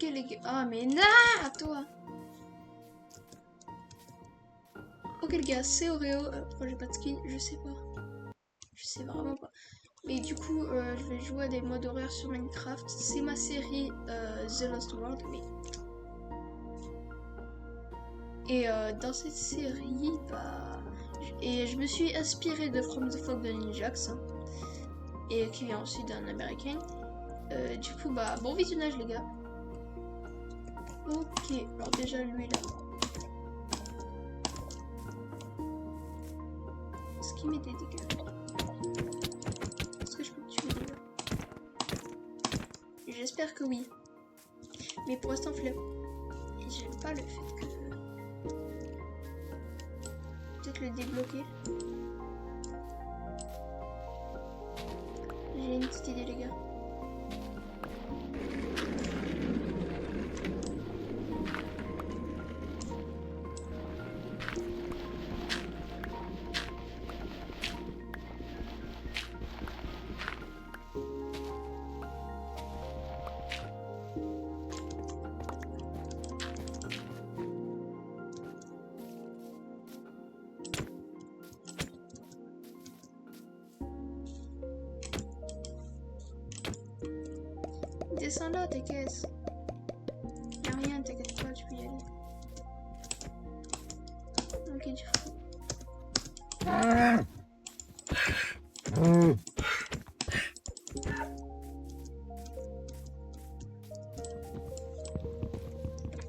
Ok les gars. Ah mais non, toi. Ok les gars, c'est Oreo. Pourquoi j'ai pas de skin? Je sais pas. Je sais vraiment pas. Mais du coup, je vais jouer à des modes horaires sur Minecraft. C'est ma série The Lost World. Mais... Et dans cette série, bah... Et je me suis inspirée de From the Fog de Ninjax. Hein, et qui vient aussi d'un américain. Du coup, bah, bon visionnage les gars. Ok, alors déjà lui là. Est-ce qu'il met des dégâts? Est-ce que je peux le tuer déjà? J'espère que oui. Mais pour l'instant, flemme. Et j'aime pas le fait que... Peut-être le débloquer. J'ai une petite idée les gars. Descends là, tes caisses. Y'a rien, t'inquiète pas, tu peux y aller. Ok, du coup.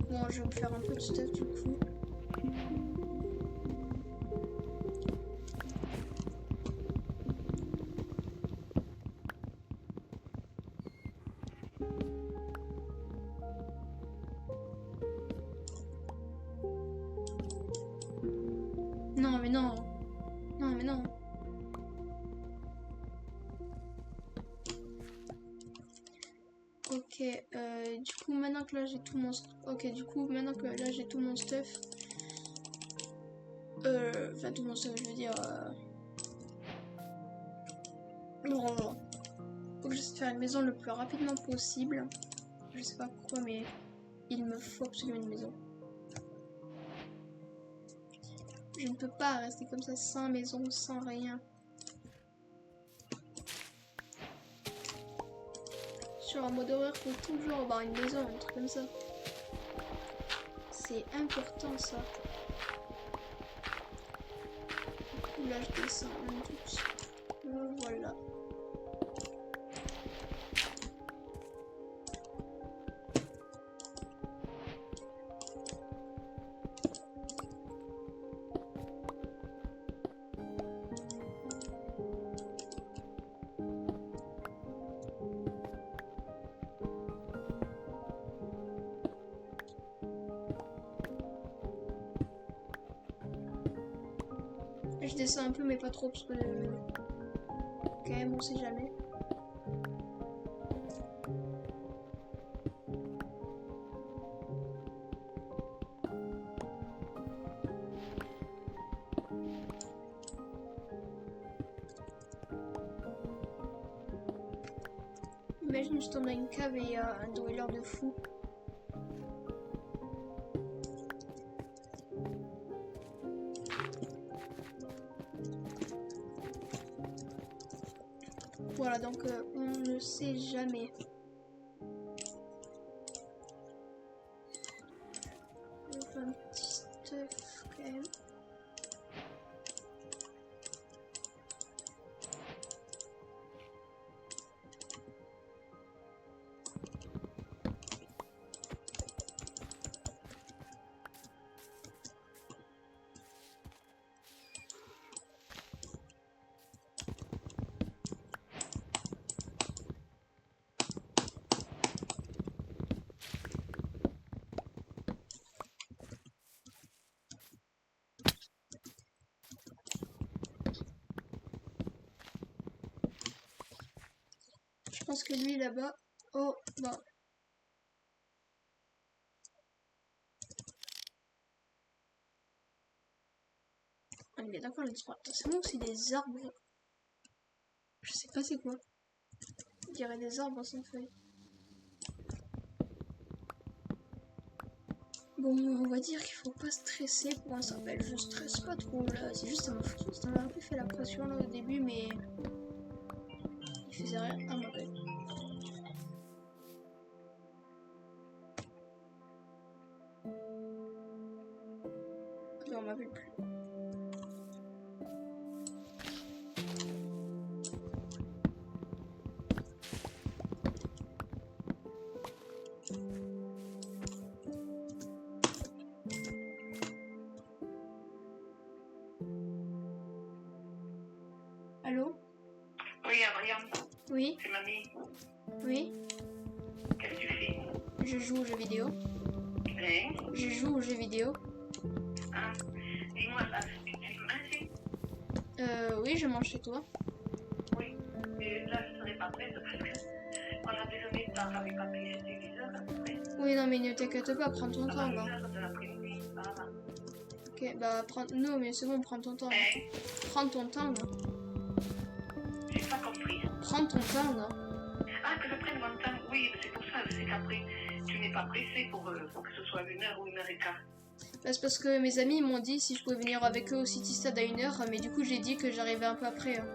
Bon, je vais me faire un peu de stuff du coup. Non, mais non. Non, mais non. Ok, du coup, maintenant que là j'ai tout mon... Ok, du coup, maintenant que là j'ai tout mon stuff... Enfin, tout mon stuff, je veux dire... Bon, faut que j'essaie de faire une maison le plus rapidement possible. Je sais pas pourquoi, mais il me faut absolument une maison. Je ne peux pas rester comme ça sans maison, sans rien. Sur un mode horreur, faut toujours avoir une maison, un truc comme ça. C'est important ça. Là je descends un tout petit peu, voilà. Je descends un peu mais pas trop parce que quand même on sait jamais. Imagine je tombe dans une cave et il y a un dweller de fou. Voilà donc on ne sait jamais. On fait un petit stuff quand même. Je pense que lui là-bas. Oh bah. On est bien d'accord là-dessus. C'est bon, c'est des arbres. Je sais pas c'est quoi. On dirait des arbres sans feuilles. Bon, on va dire qu'il faut pas stresser pour un appel. Je stresse pas trop là, c'est juste ça m'a foutu. Ça m'a un peu fait la pression là au début, mais il faisait rien. Ah, m'appelle. Non, on m'appelle plus. Allô? Oui, Adrien, Oui? c'est mamie. Oui? Qu'est-ce que tu fais? Je joue aux jeux vidéo. Hein? Je joue aux jeux vidéo. Hein? Dis-moi, là, tu manges? Oui, je mange chez toi. Oui, mais là, je ne serai pas prête parce qu'on a déjeuné tard avec papy, c'était 10 heures à peu près. Oui, non, mais ne t'inquiète pas, prends ton temps, là. 10 heures de l'après-midi, ça va. Ok, bah, prends... Non, mais c'est bon, prends ton temps. Hein? Prends ton temps, là. J'ai pas compris. Prends ton temps, là. Ah, que je prenne mon temps? Oui, c'est pour ça, c'est qu'après, tu n'es pas pressé pour que ce soit 1 heure ou 1 heure et quart. Bah, c'est parce que mes amis m'ont dit si je pouvais venir avec eux au City Stade à 1h, mais du coup, j'ai dit que j'arrivais un peu après. Hein.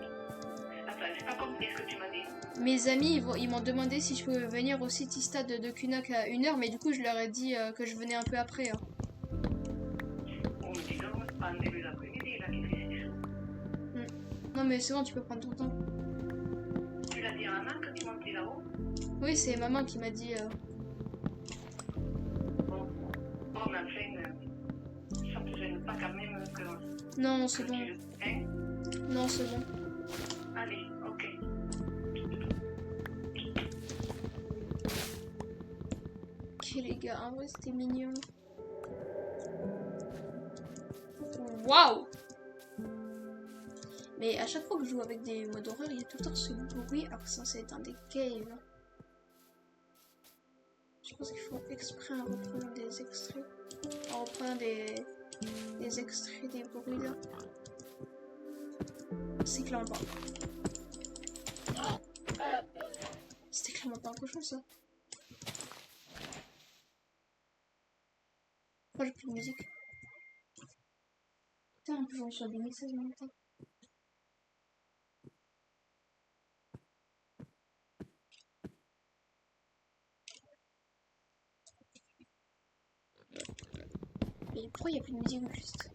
Attends, j'ai pas compris ce que tu m'as dit. Mes amis, ils m'ont demandé si je pouvais venir au City Stade de Kunak à 1h, mais du coup, je leur ai dit que je venais un peu après. Hein. Oh, mais dis donc, c'est pas en début d'après-midi, là, qu'il fait si chaud. Non, mais c'est bon, tu peux prendre ton temps. Tu l'as dit à maman que tu montais là-haut? Oui, c'est maman qui m'a dit. Bon, mais enfin, ça te gêne pas quand même que... Non, c'est bon. Hein? Non, c'est bon. Allez, ok. Ok, les gars, en vrai, c'était mignon. Waouh! Mais à chaque fois que je joue avec des modes horreur, il y a tout le temps ce bruit, alors que ça, c'est dans des caves. Je pense qu'il faut exprès en reprenant des extraits. En reprenant des extraits des bruits là. C'est clairement pas. C'était clairement pas un cochon ça. Pourquoi j'ai plus de musique? Putain, en plus on reçoit des messages en même temps. Mais pourquoi il n'y a plus de musique juste?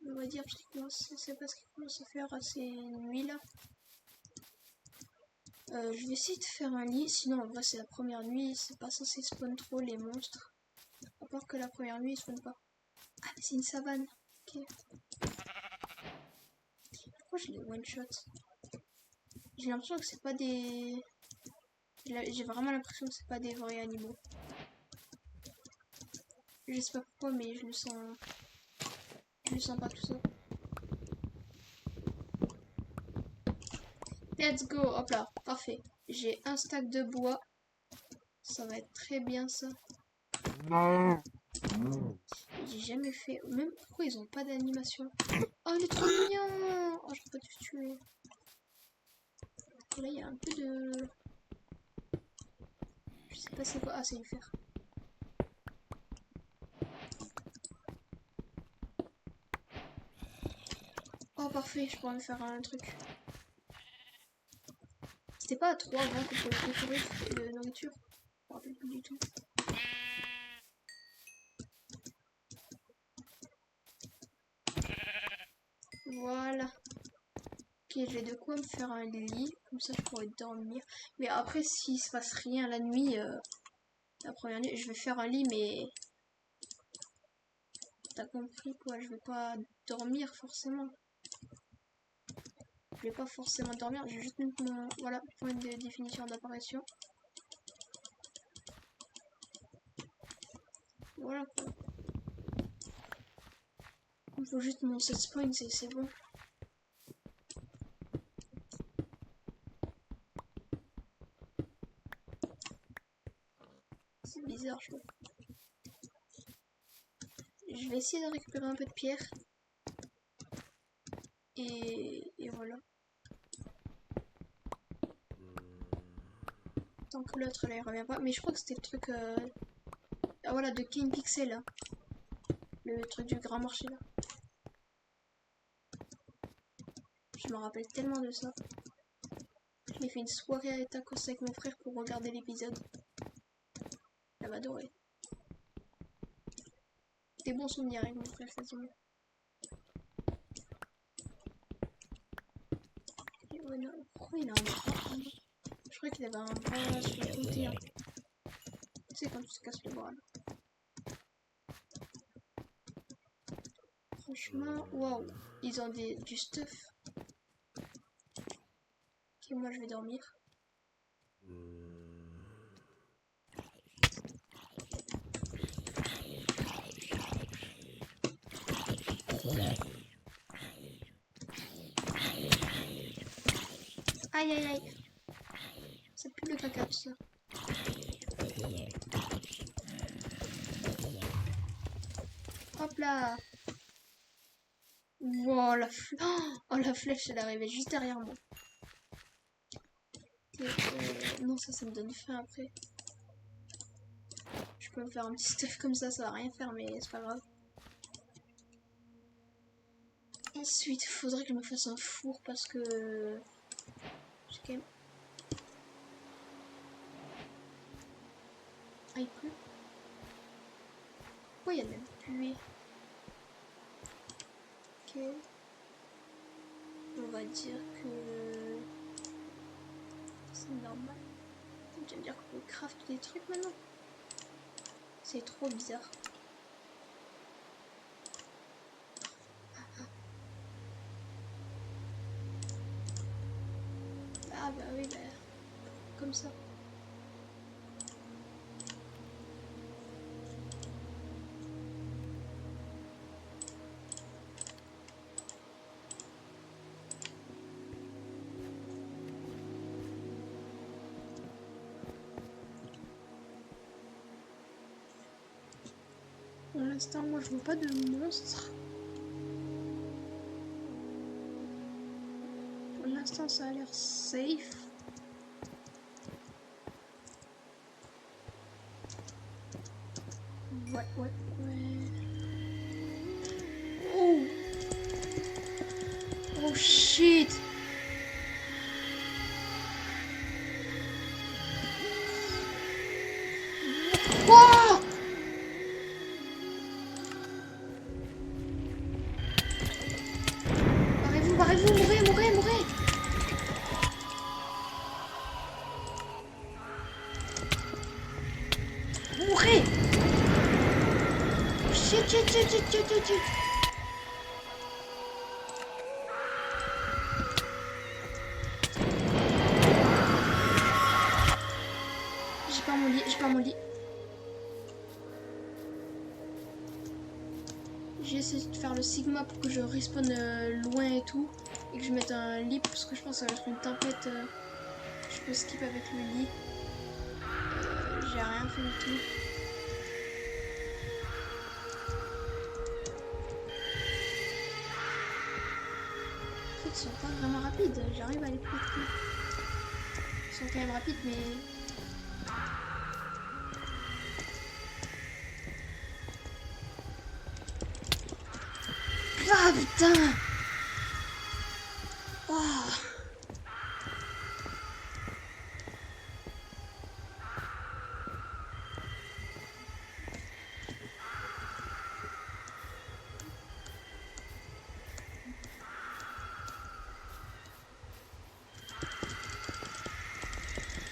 On va dire c'est parce qu'il commence à faire assez nuit là. Je vais essayer de faire un lit, sinon en vrai c'est la première nuit, c'est pas censé spawn trop les monstres. À part que la première nuit ils spawnent pas. Ah mais c'est une savane. Ok. Pourquoi je les one shot? J'ai l'impression que c'est pas des... J'ai vraiment l'impression que c'est pas des vrais animaux. Je sais pas pourquoi mais je le sens... Je le sens pas tout ça. Let's go. Hop là. Parfait. J'ai un stack de bois. Ça va être très bien ça. J'ai jamais fait... Même pourquoi ils ont pas d'animation? Oh il est trop mignon. Oh j'aurais pas dû le tuer. Là il y a un peu de... Je sais pas c'est quoi. Ah c'est une fer. Oh parfait, je pourrais me faire un truc. C'était pas à 3 avant qu'on pouvait découvrir de nourriture. Je me rappelle plus du tout. Voilà. Ok, j'ai de quoi me faire un lit. Comme ça je pourrais dormir. Mais après s'il se passe rien la nuit, la première nuit, je vais faire un lit mais... T'as compris quoi, je vais pas dormir forcément. Je vais pas forcément dormir, je vais juste mettre mon... Voilà, point de définition d'apparition. Voilà quoi. Il faut juste mon set point, c'est bon. C'est bizarre, je trouve. Je vais essayer de récupérer un peu de pierre. Et voilà. Attends, tant que l'autre là il revient pas. Mais je crois que c'était le truc ah, voilà, de King Pixel là. Le truc du grand marché là. Je me rappelle tellement de ça. J'ai fait une soirée à tacos avec mon frère pour regarder l'épisode. Elle m'a adoré. Des bons souvenirs avec mon frère quasiment. Et ouais, non, pourquoi il a un bras? Je crois qu'il avait un bras sur le côté. Hein. Tu sais quand tu te casses le bras là. Franchement, waouh, ils ont du stuff. Ok, moi je vais dormir. Aïe aïe aïe. Ça pue le caca tout ça. Hop là. Wow, oh, la flèche elle est arrivée juste derrière moi. Non, ça me donne faim après. Je peux me faire un petit stuff comme ça va rien faire, mais c'est pas grave. Ensuite, il faudrait que je me fasse un four parce que j'ai quand même. Ah, il pleut. Pourquoi il y a de la pluie? Ok. On va dire que c'est normal. Tu vas me dire qu'on peut craft des trucs maintenant? C'est trop bizarre. Ah bah oui, bah comme ça. Pour l'instant, moi je vois pas de monstres. Pour l'instant, ça a l'air safe. Ouais. Oh! Oh shit! Oh! Barrez-vous, mourrez! Mourrez! Shit! J'ai pas mon lit. J'ai essayé de faire le Sigma pour que je respawn loin et tout. Et que je mette un lit parce que je pense que ça va être une tempête. Je peux skip avec le lit. J'ai rien fait du tout. En fait, ils sont pas vraiment rapides. J'arrive à les péter. Ils sont quand même rapides, mais... Ah putain! Oh.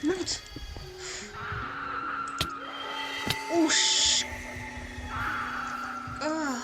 Monte! Oh ch... Ah.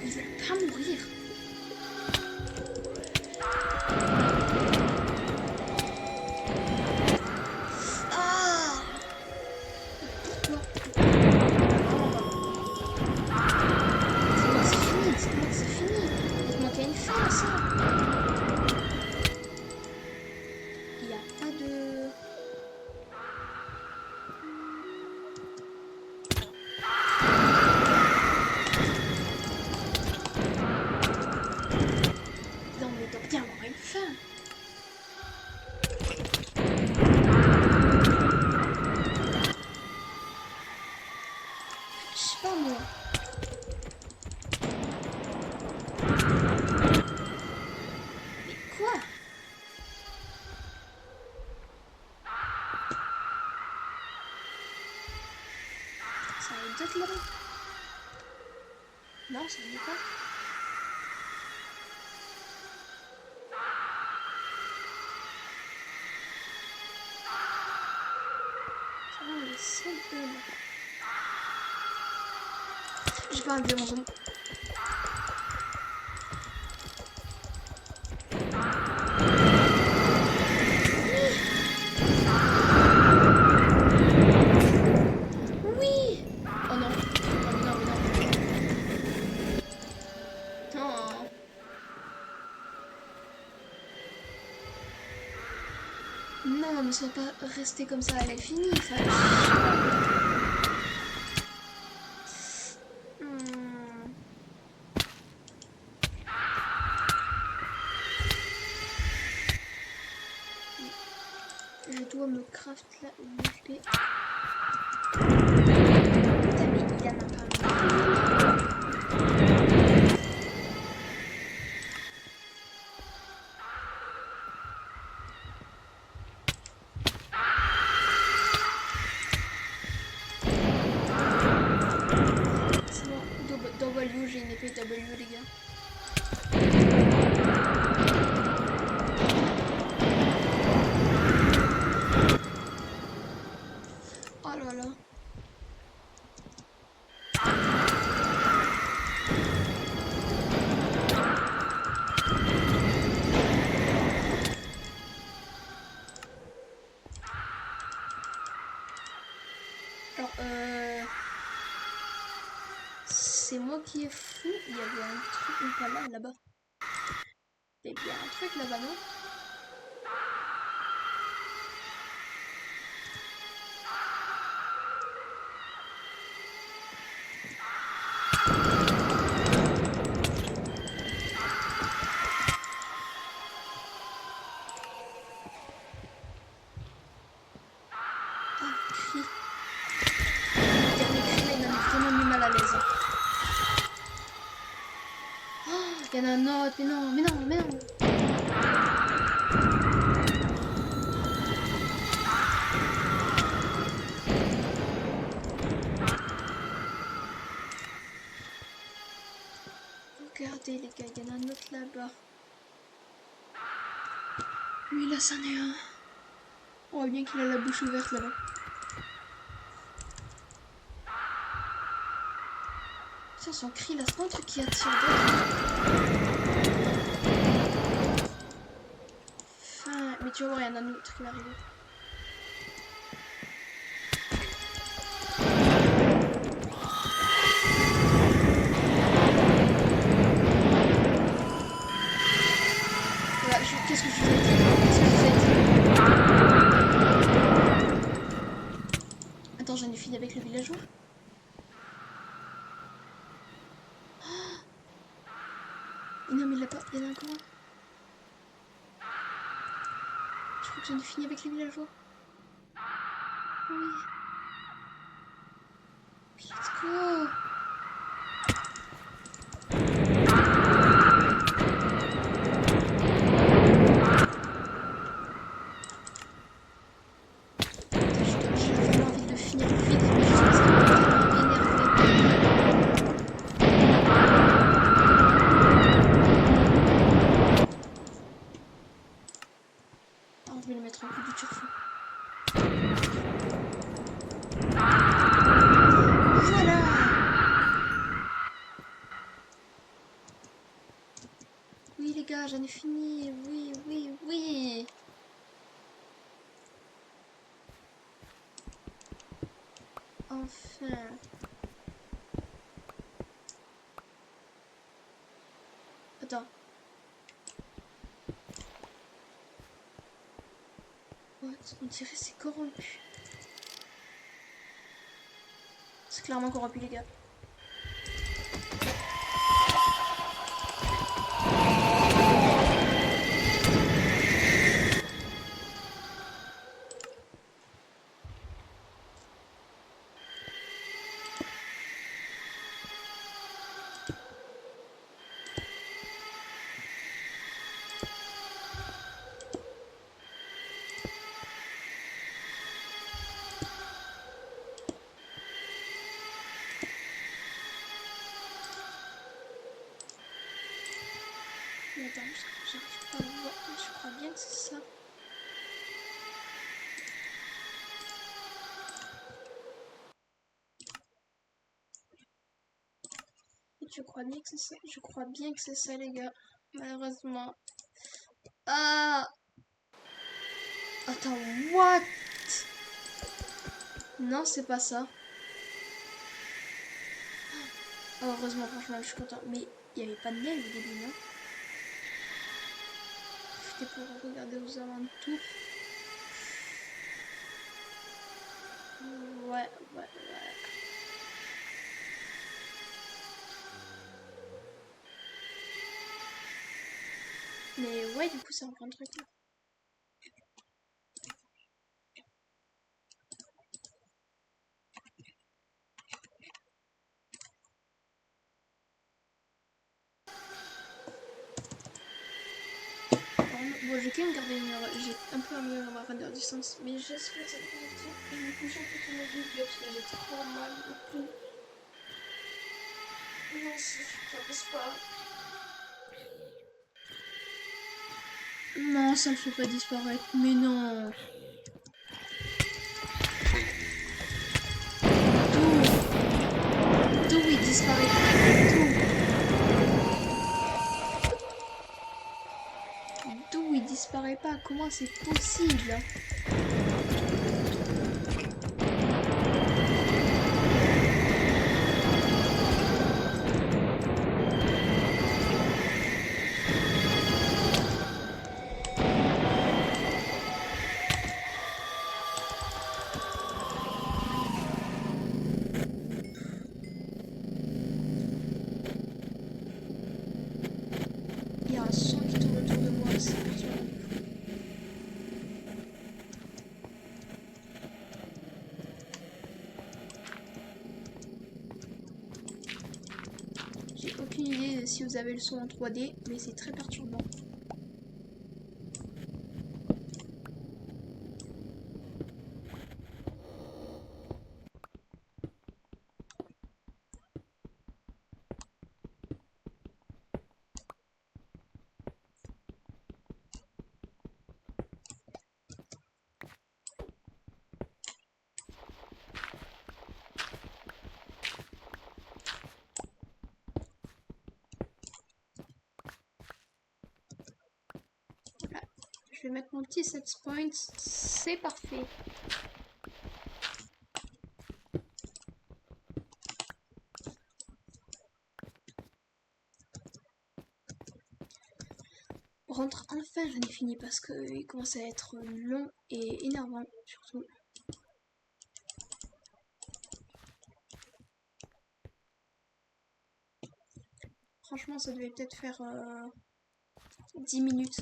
Il veut pas mourir. Ah! Pourquoi? Dites-moi que c'est fini, dites-moi que c'est fini. Dites-moi qu'il y a une fin à ça. Il n'y a pas de... Non mais il doit bien avoir une fin. Je sais pas moi. Mais quoi? Ça va peut-être là-bas. Non, ça n'y est pas. Ça va, on est seul là. J'ai pas enlevé mon zoom. Oui! Oh non. Oh mais non, mais non. Non. Non, ne sois pas resté comme ça à l'infini. Enfin, je dois me craft là une épée. Putain, mais il en a pas. C'est bon, W, j'ai une épée W, les gars. Oh là là. Alors, c'est moi qui est fou. Il y avait un truc, ou pas là, là-bas. Il y a un truc là-bas, non? Ah, cri. Le dernier cri, là, il m'a vraiment mis mal à l'aise. Oh, il y en a un autre, mais non, mais non, mais non. Regardez les gars, il y en a un autre là-bas. Lui là, c'en est un. On voit bien qu'il a la bouche ouverte là-bas. Tiens, son cri là, c'est pas un truc qui attire d'autres. Enfin, mais tu vas voir, il y en a un autre qui va arriver. Voilà, qu'est-ce que je vous ai dit? Qu'est-ce que je vous ai dit? Attends, j'en ai fini avec le villageois. Non, mais il l'a pas. Il y en a encore un. Je crois que j'en ai fini avec les villageois. Oui. Let's go. J'ai vraiment envie de finir vite, mais juste parce qu'il m'a tellement énervé. Ah, je vais le mettre en coup du turfou. j'en ai fini. Oui, oui, oui. Enfin. Attends. What? On dirait c'est corrompu. C'est clairement corrompu, les gars. Mais attends, j'arrive pas à voir. Je crois bien que c'est ça. Je crois bien que c'est ça. Je crois bien que c'est ça, les gars. Malheureusement. Ah! Attends, what? Non, c'est pas ça. Oh, heureusement, franchement, je suis content. Mais il n'y avait pas de neige au début, non? C'était pour regarder aux alentours. Ouais, ouais, ouais. Mais ouais, du coup, c'est un truc là. Bon, j'ai quand même gardé j'ai un peu amélioré ma render distance, mais j'espère que ça va faire. Je vais me coucher un peu sur mon vidéo parce que j'ai trop mal au cou. Non, ça passe pas. Non, ça me fait pas disparaître, mais non. D'où il disparaît. D'où il disparaît pas. Comment c'est possible? Il y a un son qui tourne autour de moi, c'est perturbant. J'ai aucune idée de si vous avez le son en 3D, mais c'est très perturbant. Voilà. Je vais mettre mon petit set point, c'est parfait. Rentre enfin, j'en ai fini parce qu'il commence à être long et énervant surtout. Franchement, ça devait peut-être faire 10 minutes.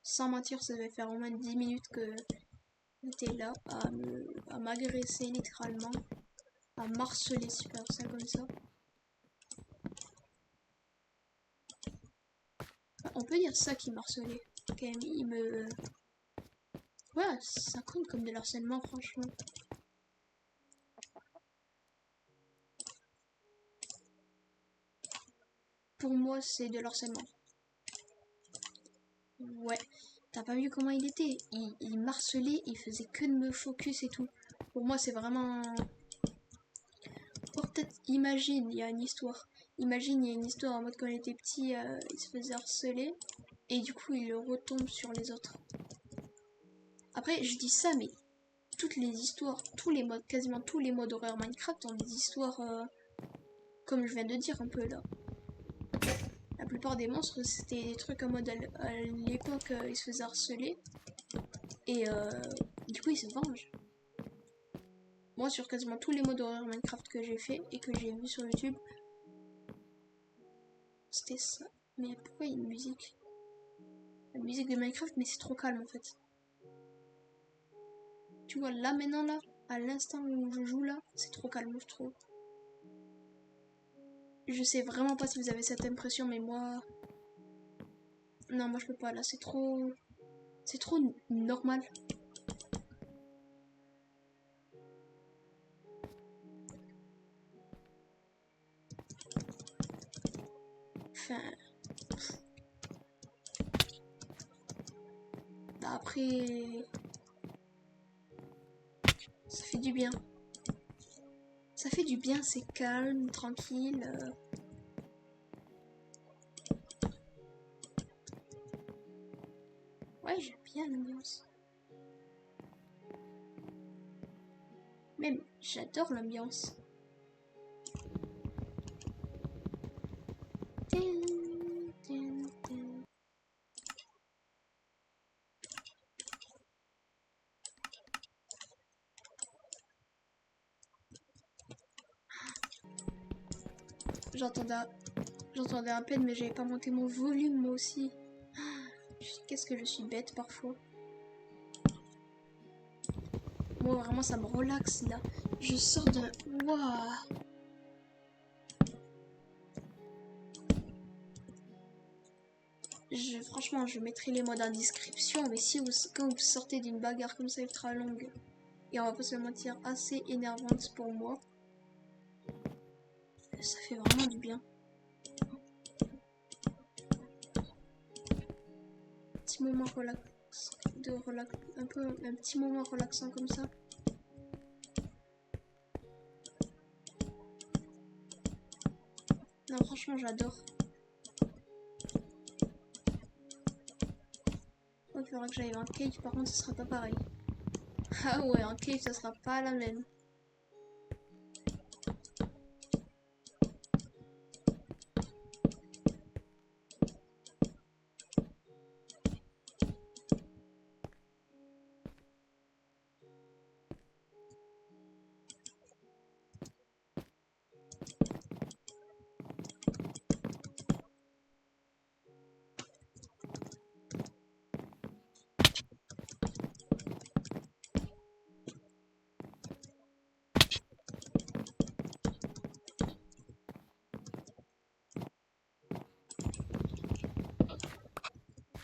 Sans mentir, ça devait faire au moins 10 minutes que j'étais là à m'agresser littéralement, à marceler super ça comme ça. Enfin, on peut dire ça qui marcelait. Quand même, il me... Ouais, ça compte comme de l'harcèlement, franchement. Pour moi, c'est de l'harcèlement. Ouais. T'as pas vu comment il était? Il marcelait, il faisait que de me focus et tout. Pour moi, c'est vraiment... Or, peut-être, imagine, il y a une histoire. Imagine, il y a une histoire en mode quand il était petit, il se faisait harceler. Et du coup, il retombe sur les autres. Après, je dis ça, mais toutes les histoires, tous les modes, quasiment tous les modes horreur Minecraft ont des histoires, comme je viens de dire un peu là. La plupart des monstres, c'était des trucs en mode à l'époque, ils se faisaient harceler. Et du coup, ils se vengent. Moi, sur quasiment tous les modes horreur Minecraft que j'ai fait et que j'ai vu sur YouTube, c'était ça. Mais pourquoi il y a une musique? La musique de Minecraft, mais c'est trop calme en fait. Tu vois, là maintenant, là, à l'instant où je joue là, c'est trop calme, je trouve. Je sais vraiment pas si vous avez cette impression, mais moi... Non, moi je peux pas, là, c'est trop... C'est trop normal. Enfin... Bah après... Ça fait du bien. Ça fait du bien, c'est calme, tranquille. Ouais, j'aime bien l'ambiance. Même, j'adore l'ambiance. J'entendais à peine, mais j'avais pas monté mon volume moi aussi. Qu'est-ce que je suis bête parfois. Moi vraiment ça me relaxe là. Je sors de... Waouh. Franchement, je mettrai les modes en description, mais si vous, quand vous sortez d'une bagarre comme ça ultra longue, et on va pas se mentir, assez énervante pour moi, ça fait vraiment du bien. Petit moment relax, un peu, un petit moment relaxant comme ça. Non, franchement, j'adore. Il faudra que j'aille en cave, par contre, ce sera pas pareil. Ah ouais, en cave, ça sera pas la même.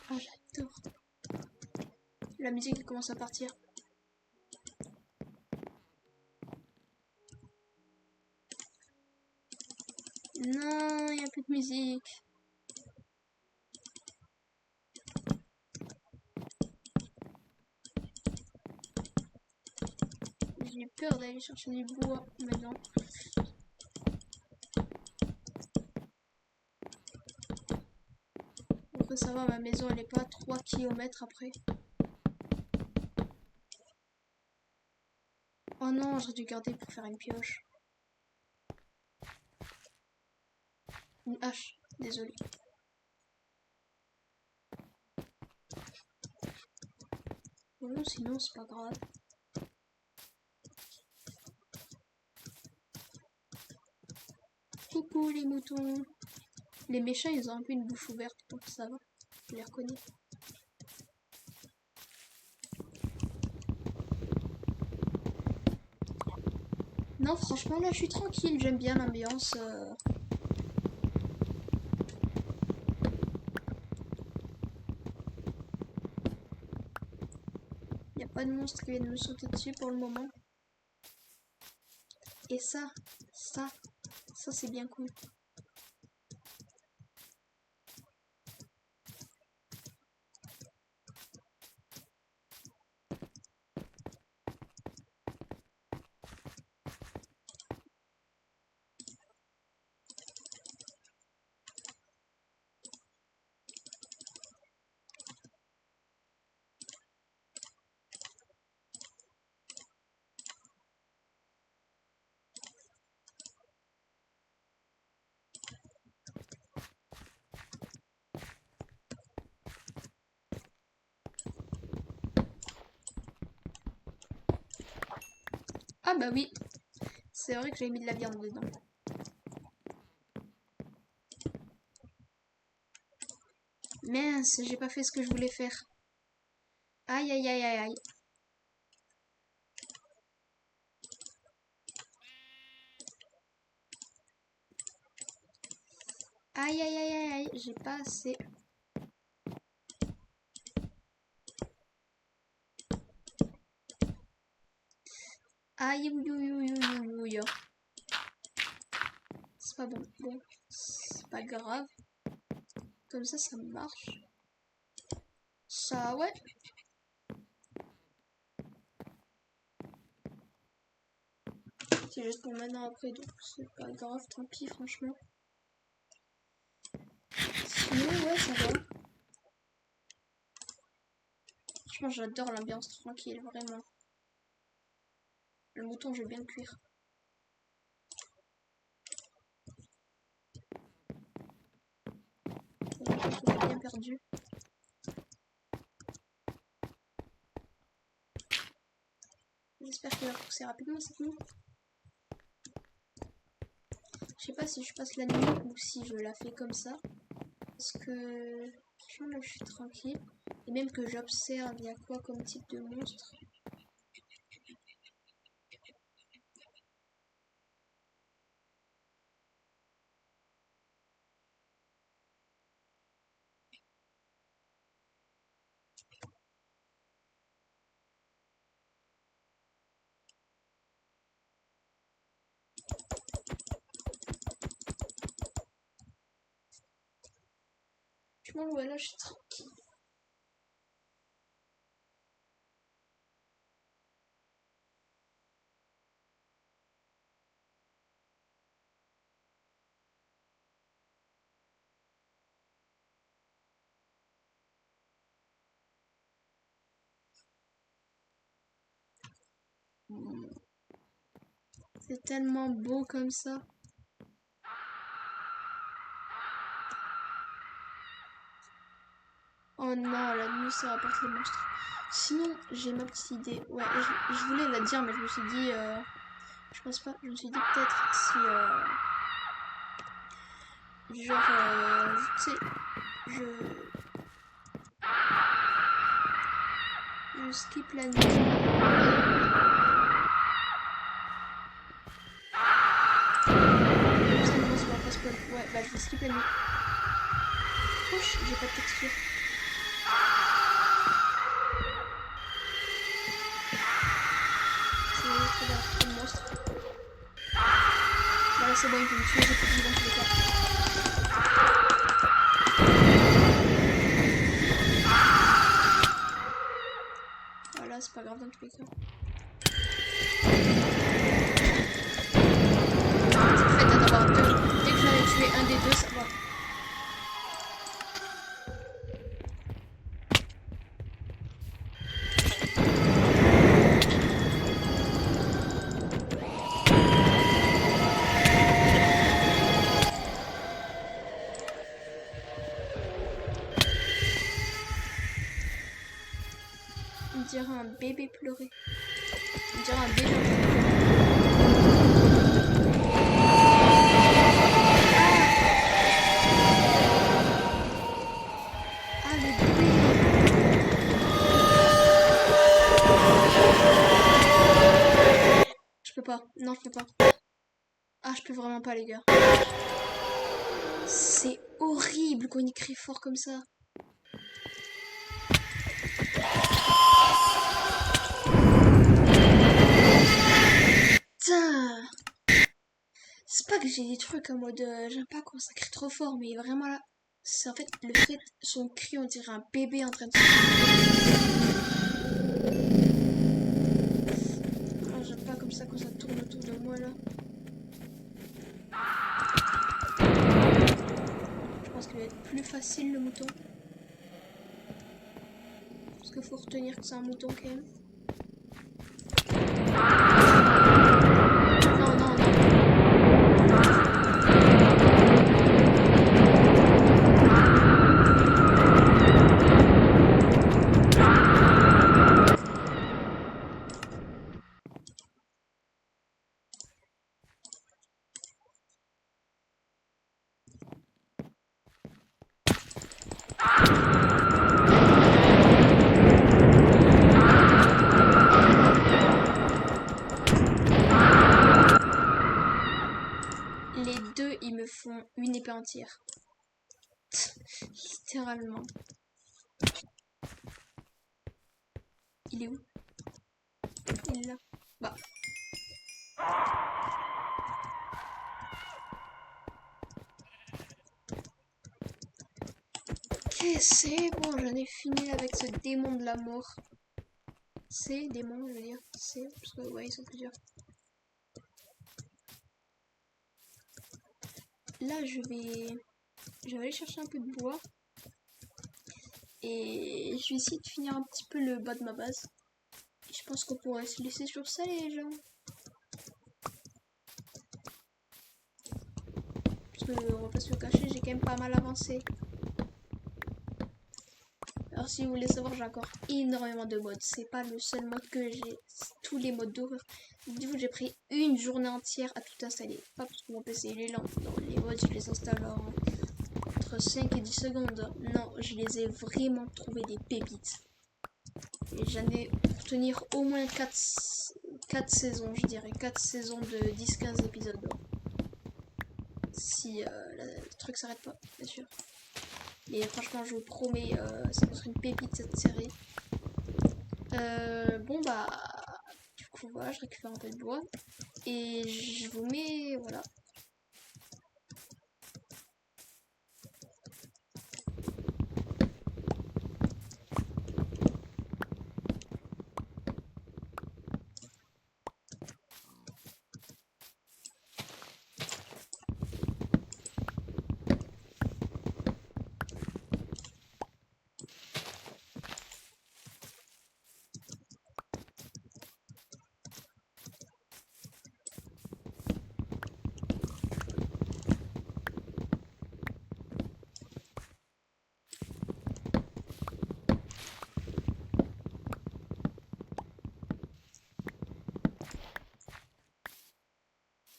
Ah, j'adore. La musique commence à partir. Non, il n'y a plus de musique. J'ai peur d'aller chercher du bois maintenant. Après ça va, ma maison elle est pas à 3 km après. Oh non, j'aurais dû garder pour faire une pioche. Une hache, désolé. Bon, sinon c'est pas grave. Coucou les moutons. Les méchants ils ont un peu une bouche ouverte donc ça va. Je les reconnais. Non franchement là je suis tranquille, j'aime bien l'ambiance. Y a pas de monstre qui viennent me sauter dessus pour le moment. Et ça c'est bien cool. Ah bah oui, c'est vrai que j'avais mis de la viande dedans. Mince, j'ai pas fait ce que je voulais faire. Aïe aïe aïe aïe aïe. Aïe aïe aïe aïe aïe, j'ai pas assez. Aïe ouïe ouïe ouïe ouïe ouïe. C'est pas bon. Bon, c'est pas grave. Comme ça marche. Ça, ouais. C'est juste pour maintenant après, donc c'est pas grave, tant pis, franchement. Sinon, ouais, ça va. Franchement, j'adore l'ambiance tranquille, vraiment. Le mouton, je vais bien le cuire. Bien perdu. J'espère qu'il va pousser rapidement cette nuit. Je sais pas si je passe la nuit ou si je la fais comme ça. Parce que franchement là je suis tranquille. Et même que j'observe, il y a quoi comme type de monstre. Franchement ouais là je suis tranquille. C'est tellement beau comme ça. Oh non, la nuit ça rapporte les monstres. Sinon, j'ai ma petite idée. Ouais, je voulais la dire, mais je me suis dit. Je pense pas. Je me suis dit peut-être si. Genre. Tu sais. Je skip la nuit. Ouais, bah je vais skip la nuit. Ouch, j'ai pas de texture. C'est trop bien, trop de monstre. Voilà, c'est bon, il peut me tuer, j'ai plus de vie dans tous les cas. Voilà, c'est pas grave dans tous les cas. C'est le fait d'en avoir deux. Dès que j'en ai tué un des deux, ça va. On dirait un bébé pleurer. On dirait un bébé pleurer. Ah, le bébé. Je peux pas. Non, je peux pas. Ah, je peux vraiment pas, les gars. C'est horrible quand il crie fort comme ça. Putain. C'est pas que j'ai des trucs en mode j'aime pas quand ça crie trop fort, mais vraiment là, c'est en fait le fait son cri, on dirait un bébé en train de se... Ah, j'aime pas comme ça quand ça tourne autour de moi là. Je pense qu'il va être plus facile le mouton. Parce qu'il faut retenir que c'est un mouton quand même. Non, non, non. font une épée entière. Littéralement. Il est où? Il est là. Bah. Ok, c'est bon, j'en ai fini avec ce démon de la mort. C'est démon, je veux dire. C'est parce que ouais, ils sont plusieurs. Là, je vais aller chercher un peu de bois. Et je vais essayer de finir un petit peu le bas de ma base. Et je pense qu'on pourrait se laisser sur ça, les gens. Parce que, on va pas se le cacher, j'ai quand même pas mal avancé. Alors si vous voulez savoir, j'ai encore énormément de modes. C'est pas le seul mode que j'ai, tous les modes d'horreur. Du coup, j'ai pris une journée entière à tout installer. Pas parce que mon PC il est lent. Non, les modes, je les installe entre 5 et 10 secondes. Non, je les ai vraiment trouvé des pépites. Et j'en ai pour tenir au moins 4 saisons, je dirais. 4 saisons de 10-15 épisodes. Si le truc s'arrête pas, bien sûr. Et franchement, je vous promets, ça va être une pépite cette série. Bon bah, du coup voilà, je récupère un peu de bois. Et je vous mets, voilà.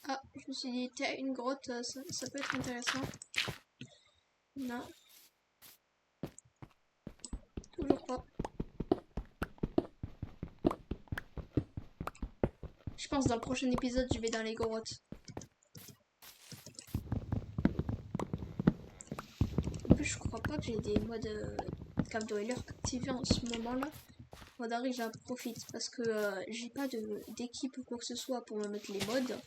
Ah, je me suis dit, tiens, une grotte, ça peut être intéressant. Non. Toujours pas. Je pense dans le prochain épisode, je vais dans les grottes. En plus, je crois pas que j'ai des modes Cave Dweller activés en ce moment-là. Faudrait que j'en profite parce que j'ai pas d'équipe ou quoi que ce soit pour me mettre les modes.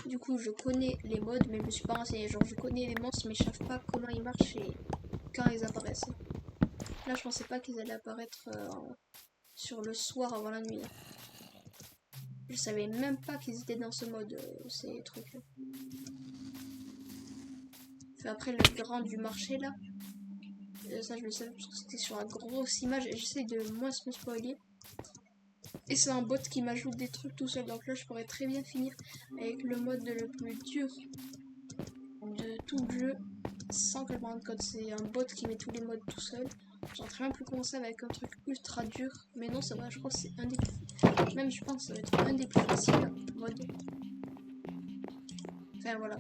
Du coup, je connais les modes, mais je me suis pas renseigné. Genre, je connais les monstres, mais je sais pas comment ils marchent et quand ils apparaissent. Là, je pensais pas qu'ils allaient apparaître sur le soir avant la nuit. Je savais même pas qu'ils étaient dans ce mode, ces trucs. Enfin, après, le grand du marché, là. Ça, je le savais parce que c'était sur la grosse image. Et j'essaie de moins me spoiler. Et c'est un bot qui m'ajoute des trucs tout seul. Donc là, je pourrais très bien finir avec le mode le plus dur de tout le jeu sans que je me rende compte. C'est un bot qui met tous les modes tout seul. J'aurais très bien pu commencer avec un truc ultra dur. Mais non, c'est vrai, je crois que c'est un des plus... Même je pense que ça va être un des plus faciles modes. Enfin voilà.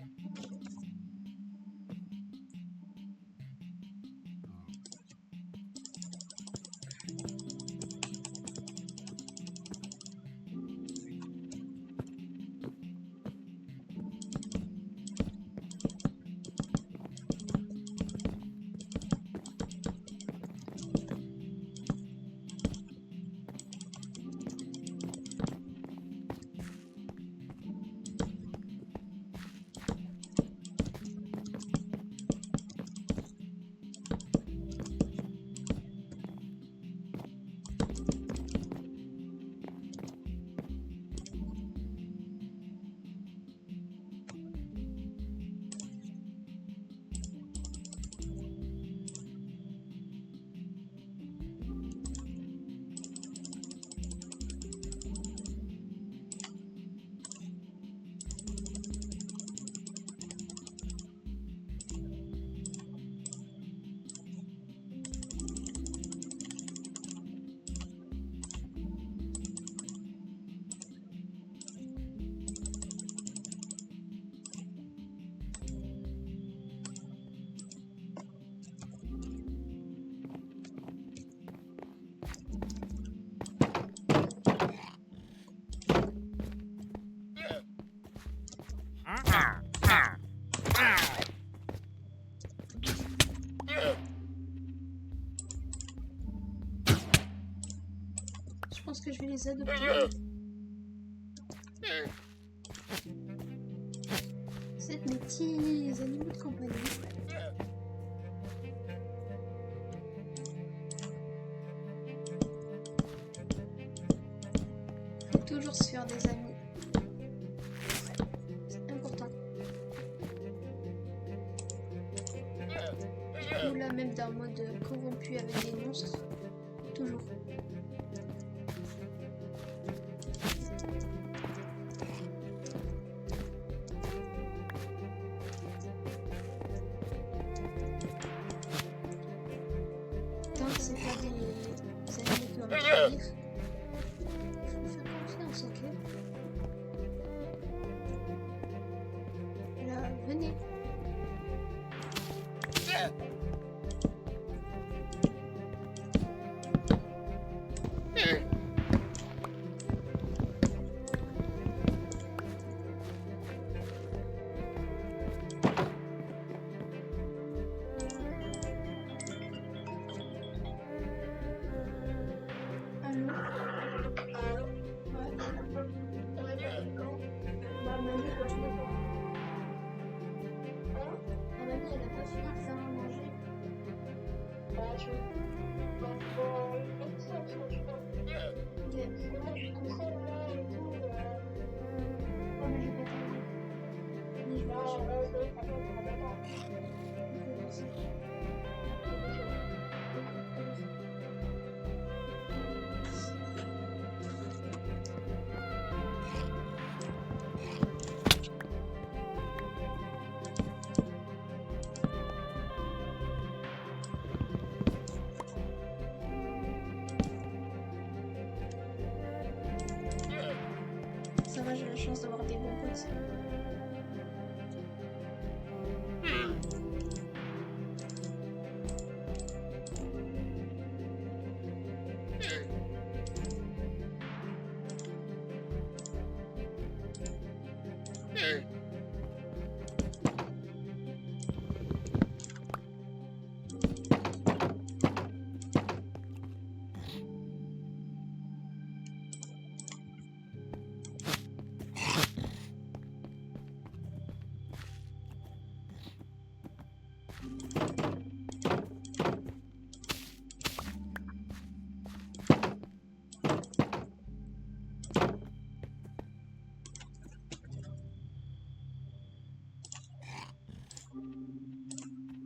les adopter. C'est mes petits animaux de compagnie. Faut toujours se faire des amis. C'est important. Ou là même d'un mode corrompu avec des monstres. Toujours. Tant que c'est pas des animaux qui vont me trahir. Faut me faire confiance, ok? Là, venez. Allô? Ouais. Bah, mamie, continue. Ma mamie, elle a pas fini de faire à manger. Ok. Oh, mais je vais pas t'aider. Mais je vais pas. Ok, merci. Ça va, j'ai la chance d'avoir des bons potes.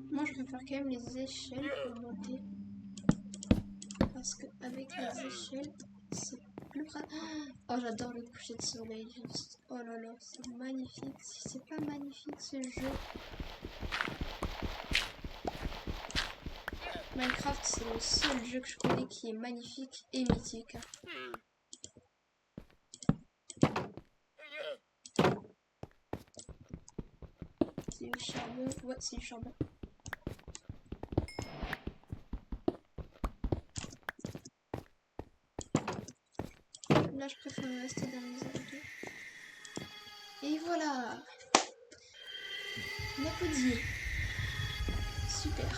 Moi, je préfère quand même les échelles pour monter. Parce que avec les échelles, c'est plus pratique. Oh, j'adore le coucher de soleil, juste. Oh là là, c'est magnifique. Si c'est pas magnifique ce jeu. Minecraft, c'est le seul jeu que je connais qui est magnifique et mythique. C'est du charbon. Ouais, c'est du charbon. Là, je préfère rester dans les abdos. Et voilà. L'applaudir. Super.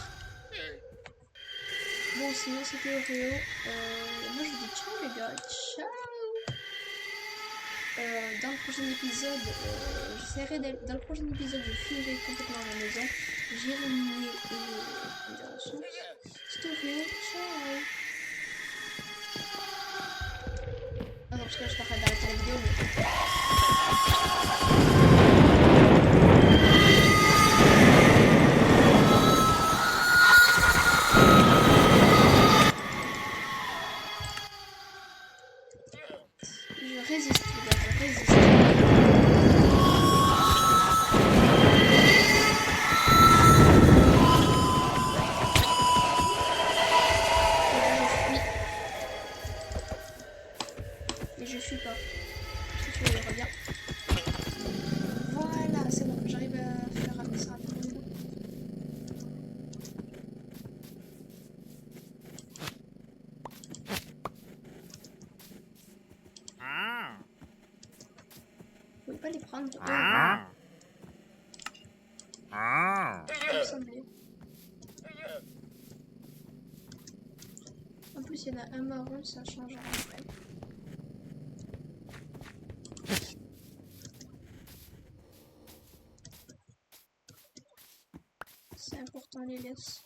Bon, sinon c'était Oreo. Moi je vous dis ciao les gars. Ciao. Dans le prochain épisode, dans le prochain épisode, je fuirai complètement la maison. J'irai miner des ressources. C'était Oreo. Ciao. Ah non, parce que là je suis en train d'arrêter la vidéo, mais... Je résiste, les gars, je résiste. Mais je fuis pas. Si tu veux, il revient. Voilà, c'est bon, j'arrive à faire ça rapidement. Vous pouvez pas les prendre. Ça me semblait. En plus, il y en a un marron, ça change après. on les laisse.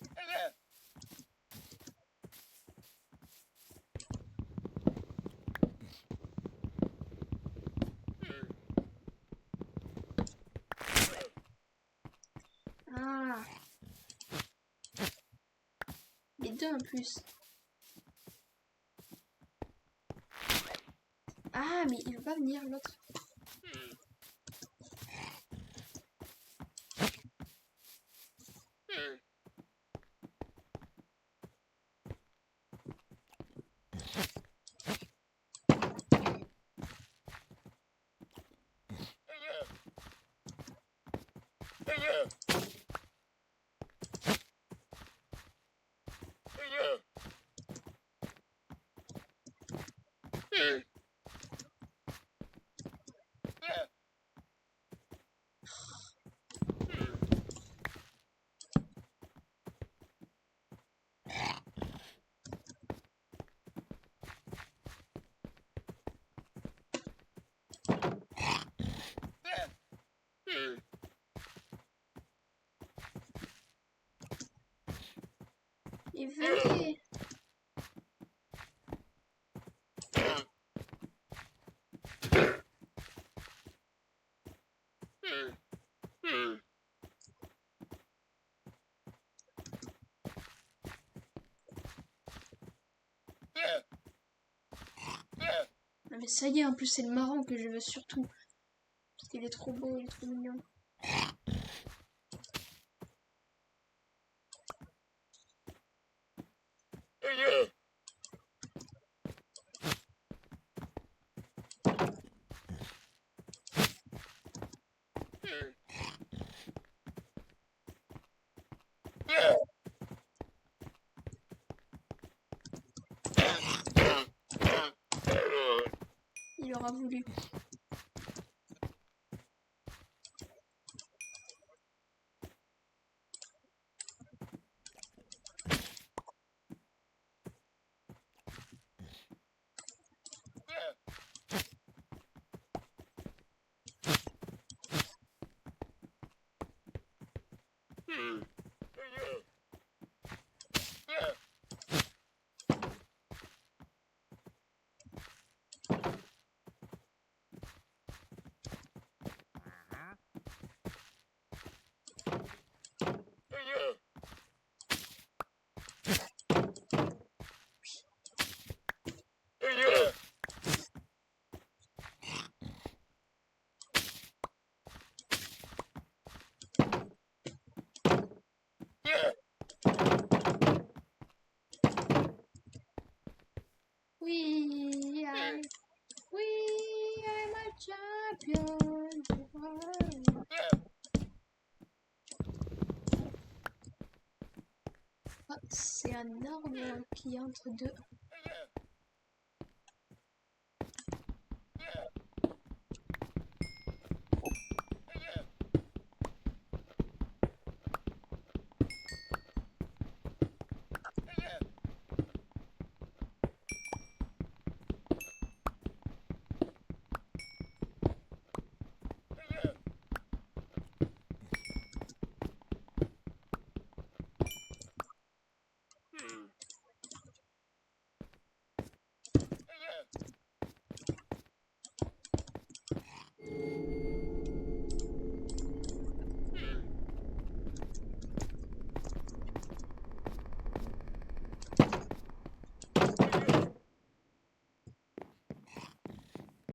Ah. Les deux en plus. Ah, mais il veut pas venir l'autre. Et venez. Ah, mais ça y est, en plus c'est le marron que je veux surtout. Parce qu'il est trop beau, il est trop mignon. Il aura voulu. Oui, I'm a champion. Ah, c'est un arbre qui est entre deux.